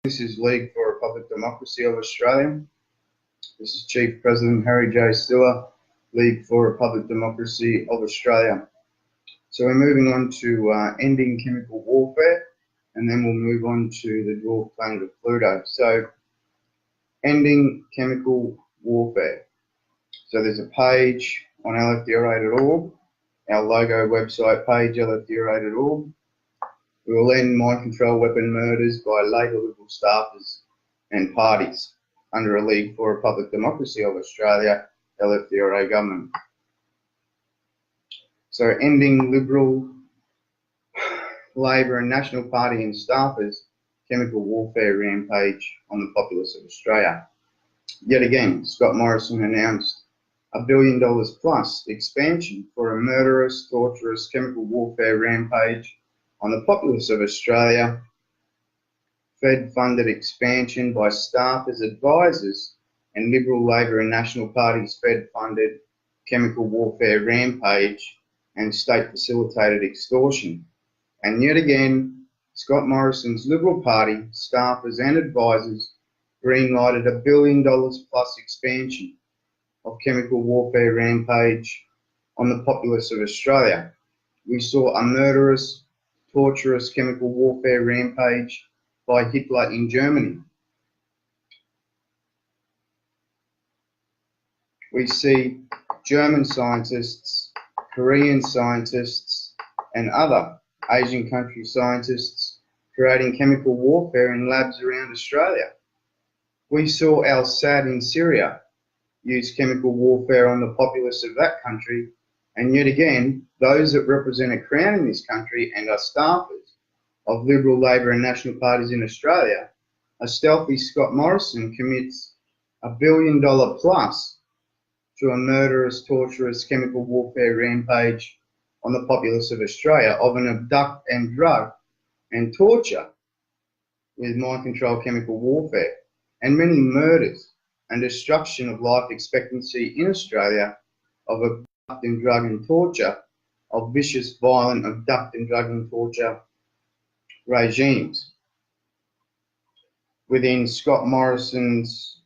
This is League for Republic Democracy of Australia. This is Chief President Harry J. Stiller, League for Republic Democracy of Australia. So we're moving on to ending chemical warfare, and then we'll move on to the dwarf planet of Pluto. So ending chemical warfare. So there's a page on lfdra.org, our logo website page, lfdra.org. We will end mind control weapon murders by Labor Liberal staffers and parties under a League for Republic Democracy of Australia, LFDRA government. So ending Liberal, Labor and National Party and staffers chemical warfare rampage on the populace of Australia. Yet again, Scott Morrison announced $1 billion plus expansion for a murderous, torturous chemical warfare rampage on the populace of Australia. Fed-funded expansion by staff as advisors and Liberal, Labor and National Parties Fed-funded chemical warfare rampage and state-facilitated extortion. And yet again, Scott Morrison's Liberal Party staffers and advisors green-lighted $1 billion plus expansion of chemical warfare rampage on the populace of Australia. We saw a murderous, torturous chemical warfare rampage by Hitler in Germany. We see German scientists, Korean scientists, and other Asian country scientists creating chemical warfare in labs around Australia. We saw al-Assad in Syria use chemical warfare on the populace of that country, and yet again, those that represent a crown in this country and are staffers of Liberal, Labor and National parties in Australia, a stealthy Scott Morrison commits $1 billion plus to a murderous, torturous chemical warfare rampage on the populace of Australia of an abduct and drug and torture with mind control chemical warfare and many murders and destruction of life expectancy in Australia of abduct and drug and torture of vicious, violent abduct and drug and torture regimes. Within Scott Morrison's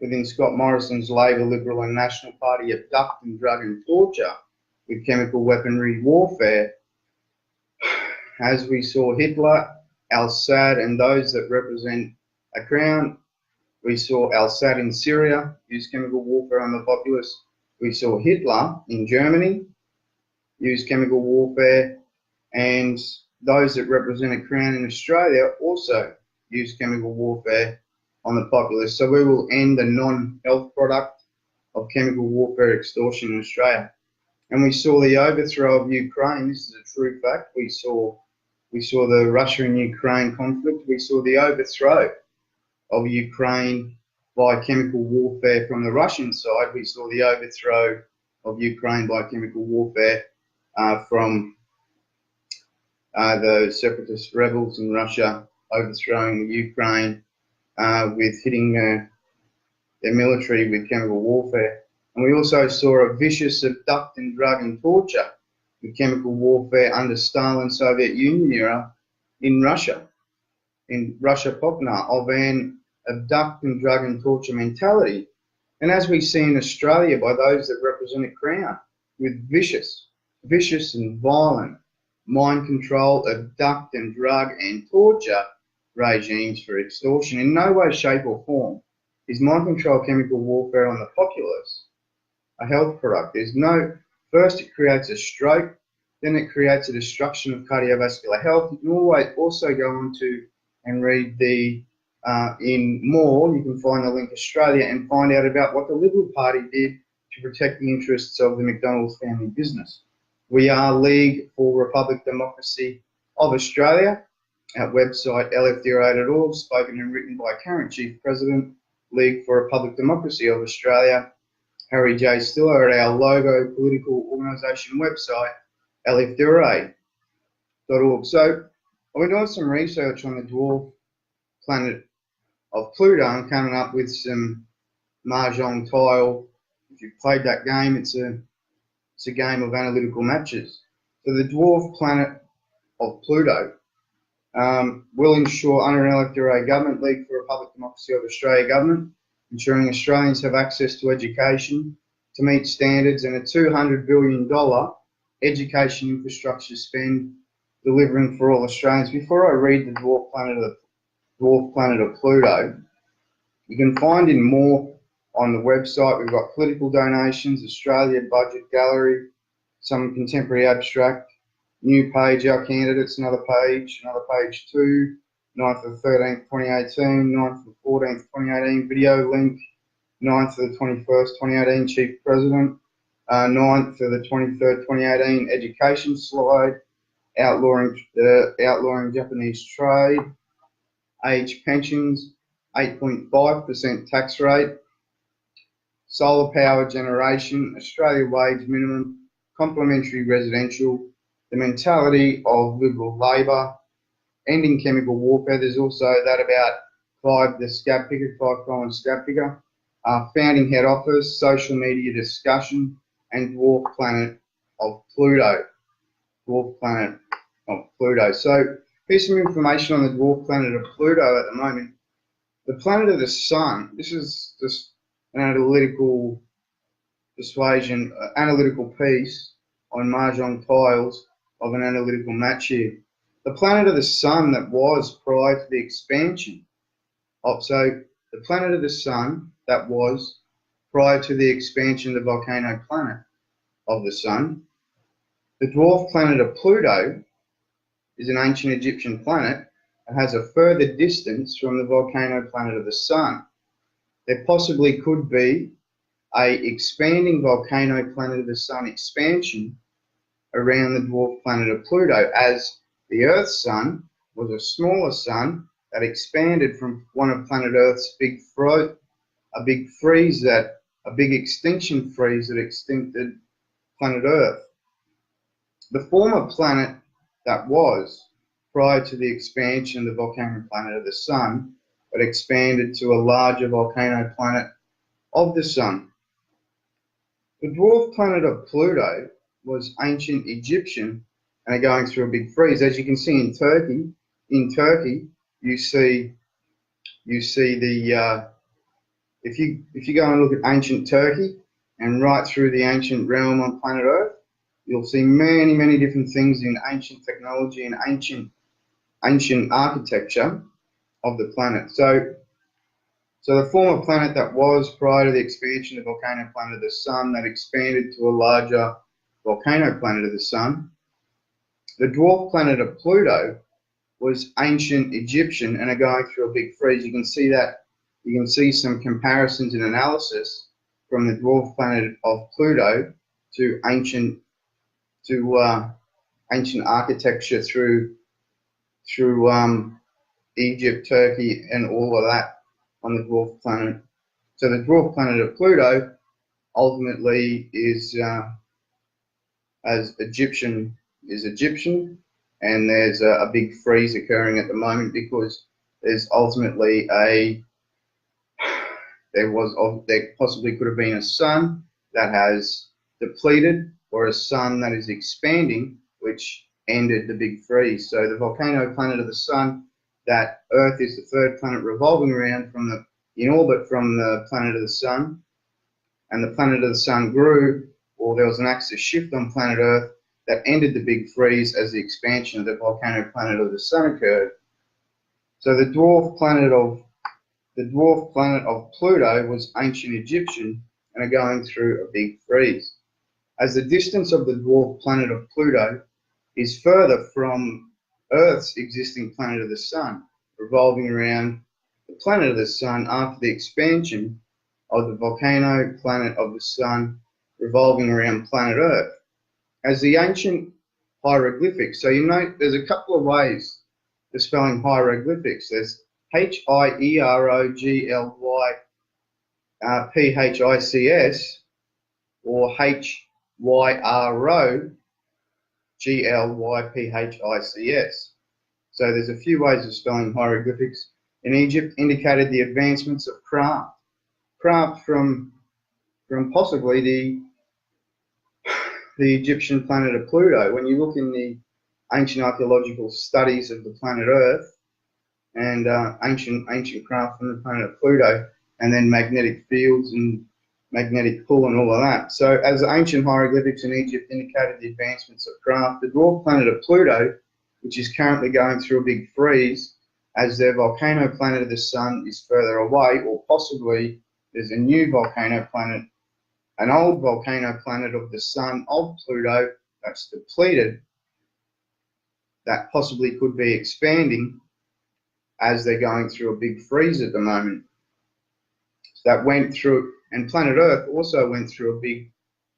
Labor, Liberal and National Party abduct and drug and torture with chemical weaponry warfare, as we saw Hitler, al-Assad and those that represent a crown. We saw al-Assad in Syria use chemical warfare on the populace. We saw Hitler in Germany use chemical warfare, and those that represent a crown in Australia also use chemical warfare on the populace. So we will end the non-health product of chemical warfare extortion in Australia. And we saw the overthrow of Ukraine. This is a true fact. We saw the Russia and Ukraine conflict. We saw the overthrow of Ukraine by chemical warfare from the Russian side. We saw the overthrow of Ukraine by chemical warfare from the separatist rebels in Russia overthrowing the Ukraine with hitting their military with chemical warfare. And we also saw a vicious abduct and drug and torture with chemical warfare under Stalin's Soviet Union era in Russia Popna, of an abduct and drug and torture mentality. And as we see in Australia by those that represent a crown with vicious and violent mind control, abduct and drug and torture regimes for extortion. In no way, shape or form is mind control chemical warfare on the populace a health product. First it creates a stroke, then it creates a destruction of cardiovascular health. You can always also go on to and read in more, you can find the link Australia and find out about what the Liberal Party did to protect the interests of the McDonald's family business. We are League for Republic Democracy of Australia. Our website lfdra.org, spoken and written by current Chief President, League for Republic Democracy of Australia, Harry J. Stiller, at our logo political organisation website, lfdra.org. So I've been doing some research on the dwarf planet of Pluto and coming up with some mahjong tile. If you've played that game, it's a game of analytical matches. So the dwarf planet of Pluto Will ensure under an elected government, League for Republic Democracy of Australia government, ensuring Australians have access to education to meet standards and a $200 billion education infrastructure spend delivering for all Australians. Before I read the dwarf planet of Pluto, you can find in more on the website. We've got political donations, Australia budget gallery, some contemporary abstract, new page, our candidates, another page 2, 9th of the 13th, 2018, 9th of the 14th, 2018, video link, 9th of the 21st, 2018, Chief President, 9th of the 23rd, 2018, education slide, outlawing Japanese trade, age pensions, 8.5% tax rate, solar power generation, Australia wage minimum, complementary residential, the mentality of Liberal Labor, ending chemical warfare. There's also that about Clive Colin Scab Picker, founding head office, social media discussion, and dwarf planet of Pluto. Dwarf planet of Pluto. So here's some information on the dwarf planet of Pluto at the moment. The planet of the Sun, this is just an analytical persuasion, analytical piece on Mahjong tiles of an analytical match here. The planet of the Sun that was prior to the expansion so the planet of the Sun that was prior to the expansion of the volcano planet of the Sun, the dwarf planet of Pluto is an ancient Egyptian planet and has a further distance from the volcano planet of the Sun. There possibly could be a expanding volcano planet of the Sun expansion around the dwarf planet of Pluto, as the Earth's sun was a smaller sun that expanded from one of planet Earth's big extinction freeze that extincted planet Earth. The former planet that was prior to the expansion of the volcano planet of the Sun, but expanded to a larger volcano planet of the Sun. The dwarf planet of Pluto was ancient Egyptian and are going through a big freeze. As you can see in Turkey, you see the if you go and look at ancient Turkey and right through the ancient realm on planet Earth, you'll see many different things in ancient technology and ancient architecture of the planet. So the former planet that was prior to the expansion of the volcano planet of the Sun that expanded to a larger volcano planet of the Sun, the dwarf planet of Pluto was ancient Egyptian and are going through a big freeze. You can see that. You can see some comparisons and analysis from the dwarf planet of Pluto to ancient architecture through Egypt, Turkey, and all of that on the dwarf planet. So the dwarf planet of Pluto ultimately is Egyptian, and there's a big freeze occurring at the moment because there's ultimately there possibly could have been a sun that has depleted or a sun that is expanding, which ended the big freeze. So the volcano planet of the Sun, that Earth is the third planet revolving around in orbit from the planet of the Sun, and the planet of the Sun grew, or there was an axis shift on planet Earth that ended the big freeze as the expansion of the volcano planet of the Sun occurred. So the dwarf planet of Pluto was ancient Egyptian and are going through a big freeze. As the distance of the dwarf planet of Pluto is further from Earth's existing planet of the Sun, revolving around the planet of the Sun after the expansion of the volcano planet of the Sun, revolving around planet Earth. As the ancient hieroglyphics, so you note there's a couple of ways of spelling hieroglyphics. There's HIEROGLYPHICS or HYROGLYPHICS. So there's a few ways of spelling hieroglyphics. In Egypt, indicated the advancements of craft from possibly the Egyptian planet of Pluto. When you look in the ancient archaeological studies of the planet Earth and ancient craft from the planet Pluto, and then magnetic fields and magnetic pull and all of that. So as the ancient hieroglyphics in Egypt indicated the advancements of craft, the dwarf planet of Pluto, which is currently going through a big freeze, as their volcano planet of the sun is further away, or possibly there's a new volcano planet, an old volcano planet of the sun of Pluto that's depleted, that possibly could be expanding as they're going through a big freeze at the moment. So that went through, and planet Earth also went through a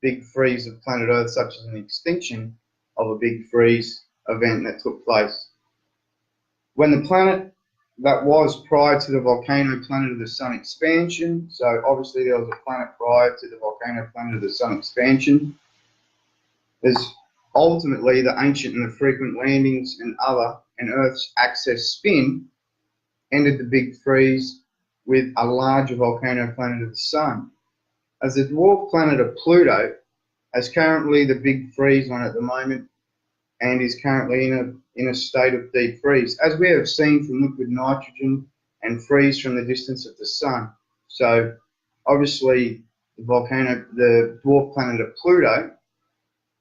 big freeze of planet Earth, such as an extinction of a big freeze event that took place. When the planet that was prior to the volcano planet of the sun expansion, so obviously there was a planet prior to the volcano planet of the sun expansion, there's ultimately the ancient and the frequent landings and Earth's axis spin ended the big freeze with a larger volcano planet of the sun. As the dwarf planet of Pluto has currently the big freeze on at the moment and is currently in a state of deep freeze, as we have seen from liquid nitrogen and freeze from the distance of the sun. So obviously the dwarf planet of Pluto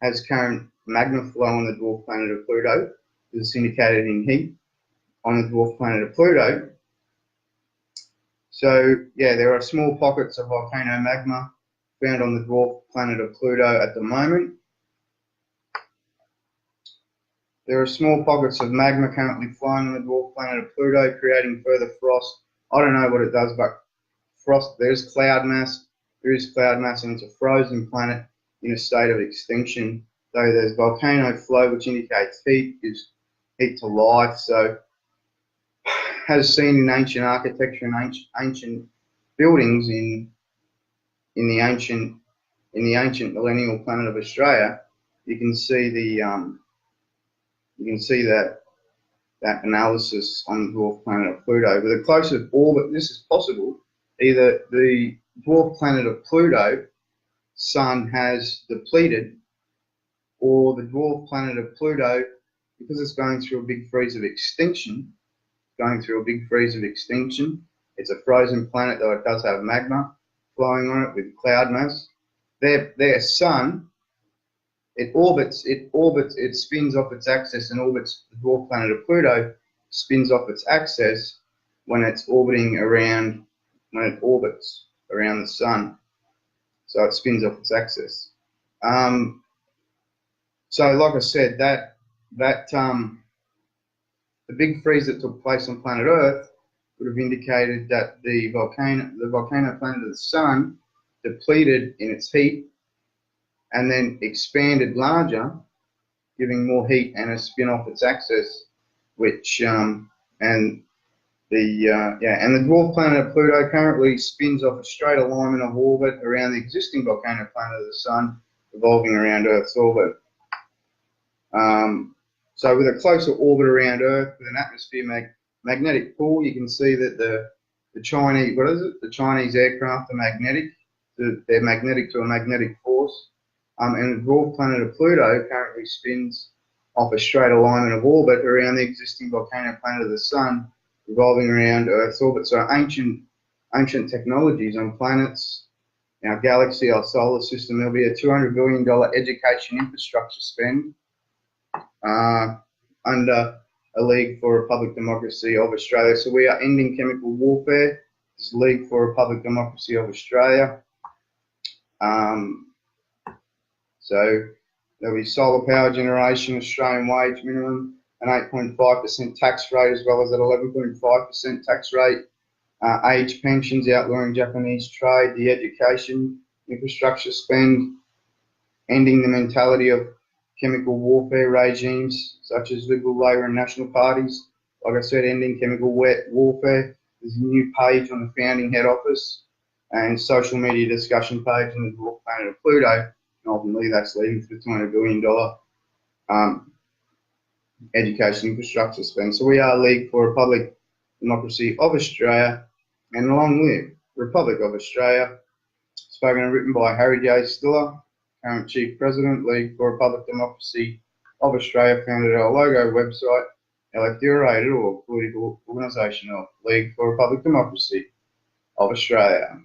has current magma flow on the dwarf planet of Pluto, because it's indicated in heat on the dwarf planet of Pluto. So yeah, there are small pockets of volcano magma found on the dwarf planet of Pluto at the moment. There are small pockets of magma currently flowing on the dwarf planet of Pluto, creating further frost. I don't know what it does, but frost, there's cloud mass. There is cloud mass, and it's a frozen planet in a state of extinction. Though there's volcano flow, which indicates heat, gives heat to life. So, as seen in ancient architecture and ancient buildings in the ancient millennial planet of Australia, you can see that analysis on the dwarf planet of Pluto. With a closer orbit, this is possible. Either the dwarf planet of Pluto sun has depleted, or the dwarf planet of Pluto, because it's going through a big freeze of extinction, it's a frozen planet, though it does have magma flowing on it with cloud mass. Their sun, it spins off its axis and orbits the dwarf planet of Pluto, spins off its axis when it orbits around the sun. So it spins off its axis. So like I said, the big freeze that took place on planet Earth would have indicated that the volcano planet of the sun depleted in its heat and then expanded larger, giving more heat and a spin off its axis, and the dwarf planet of Pluto currently spins off a straight alignment of orbit around the existing volcano planet of the sun, revolving around Earth's orbit. So with a closer orbit around Earth with an atmosphere magnetic pull, you can see that the Chinese aircraft are magnetic. They're magnetic to a magnetic force. And the dwarf planet of Pluto currently spins off a straight alignment of orbit around the existing volcano planet of the sun, revolving around Earth's orbit. So ancient technologies on planets, our galaxy, our solar system. There'll be a $200 billion education infrastructure spend under a League for Republic Democracy of Australia. So we are ending chemical warfare. This is League for Republic Democracy of Australia. So there'll be solar power generation, Australian wage minimum, an 8.5% tax rate, as well as an 11.5% tax rate. Age pensions, outlawing Japanese trade, the education infrastructure spend, ending the mentality of chemical warfare regimes such as Liberal, Labor and National parties. Like I said, ending chemical warfare. There's a new page on the founding head office and social media discussion page on the dwarf planet of Pluto. And ultimately, that's leading to the $200 billion education infrastructure spend. So we are League for Republic Democracy of Australia, and long live Republic of Australia. Spoken and written by Harry J. Stiller, current Chief President, League for Republic Democracy of Australia founded our logo, website, elected or political organisation of League for Republic Democracy of Australia.